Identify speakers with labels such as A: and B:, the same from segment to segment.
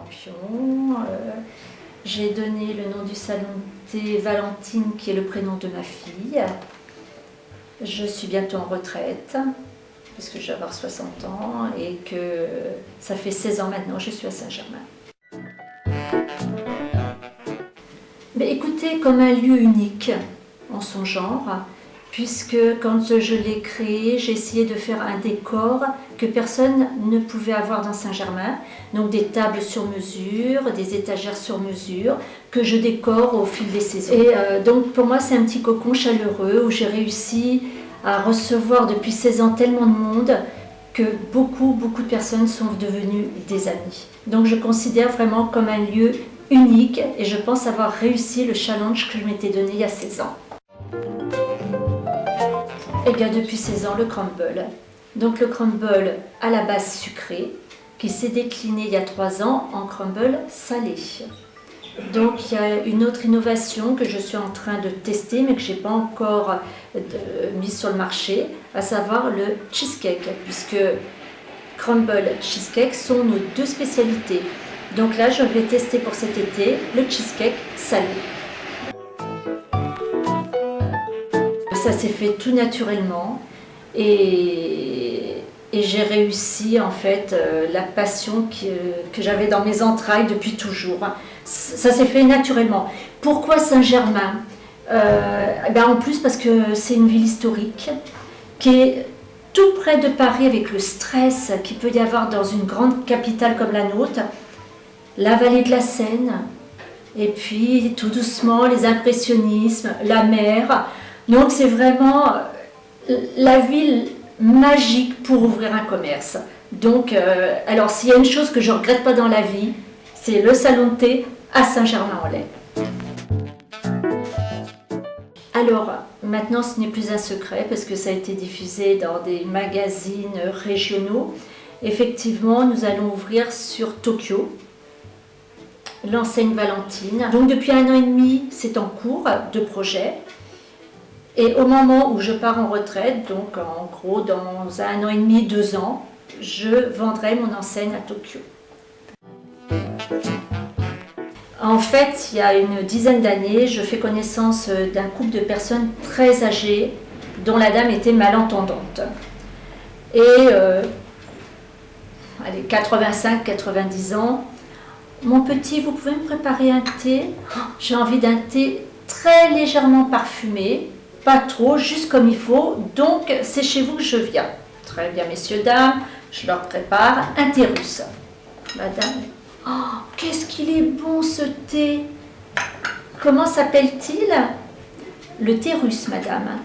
A: champion. J'ai donné le nom du salon de thé Valentine, qui est le prénom de ma fille. Je suis bientôt en retraite, puisque je vais avoir 60 ans, et que ça fait 16 ans maintenant que je suis à Saint-Germain. Mais écoutez, comme un lieu unique en son genre, puisque quand je l'ai créé, j'ai essayé de faire un décor que personne ne pouvait avoir dans Saint-Germain. Donc des tables sur mesure, des étagères sur mesure, que je décore au fil des saisons. Et donc pour moi, c'est un petit cocon chaleureux où j'ai réussi à recevoir depuis 16 ans tellement de monde que beaucoup de personnes sont devenues des amis. Donc je considère vraiment comme un lieu unique et je pense avoir réussi le challenge que je m'étais donné il y a 16 ans. Et bien depuis 16 ans, le crumble. Donc le crumble à la base sucrée, qui s'est décliné il y a 3 ans en crumble salé. Donc il y a une autre innovation que je suis en train de tester, mais que je n'ai pas encore mis sur le marché, à savoir le cheesecake, puisque crumble cheesecake sont nos 2 spécialités. Donc là, je vais tester pour cet été le cheesecake salé. Ça s'est fait tout naturellement et j'ai réussi en fait la passion que j'avais dans mes entrailles depuis toujours. Ça s'est fait naturellement. Pourquoi Saint-Germain? En plus parce que c'est une ville historique qui est tout près de Paris, avec le stress qu'il peut y avoir dans une grande capitale comme la nôtre, la vallée de la Seine, et puis tout doucement les impressionnismes, la mer. Donc c'est vraiment la ville magique pour ouvrir un commerce. Donc, alors s'il y a une chose que je ne regrette pas dans la vie, c'est le salon de thé à Saint-Germain-en-Laye. Alors maintenant ce n'est plus un secret parce que ça a été diffusé dans des magazines régionaux. Effectivement, nous allons ouvrir sur Tokyo l'enseigne Valentine. Donc depuis 1 an et demi, c'est en cours de projet. Et au moment où je pars en retraite, donc en gros dans 1 an et demi, 2 ans, je vendrai mon enseigne à Tokyo. En fait, il y a une dizaine d'années, je fais connaissance d'un couple de personnes très âgées dont la dame était malentendante. Et 85-90 ans. Mon petit, vous pouvez me préparer un thé? J'ai envie d'un thé très légèrement parfumé, pas trop, juste comme il faut, donc c'est chez vous que je viens. Très bien, messieurs, dames, je leur prépare un thé russe. Madame, oh, qu'est-ce qu'il est bon ce thé! Comment s'appelle-t-il? Le thé russe, madame.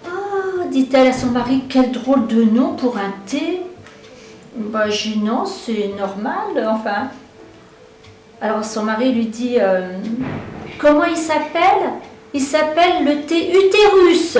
A: Ah, dit-elle à son mari, quel drôle de nom pour un thé. Bah, j'ai dit non, c'est normal, enfin. Alors son mari lui dit, comment il s'appelle? Il s'appelle le thé utérus.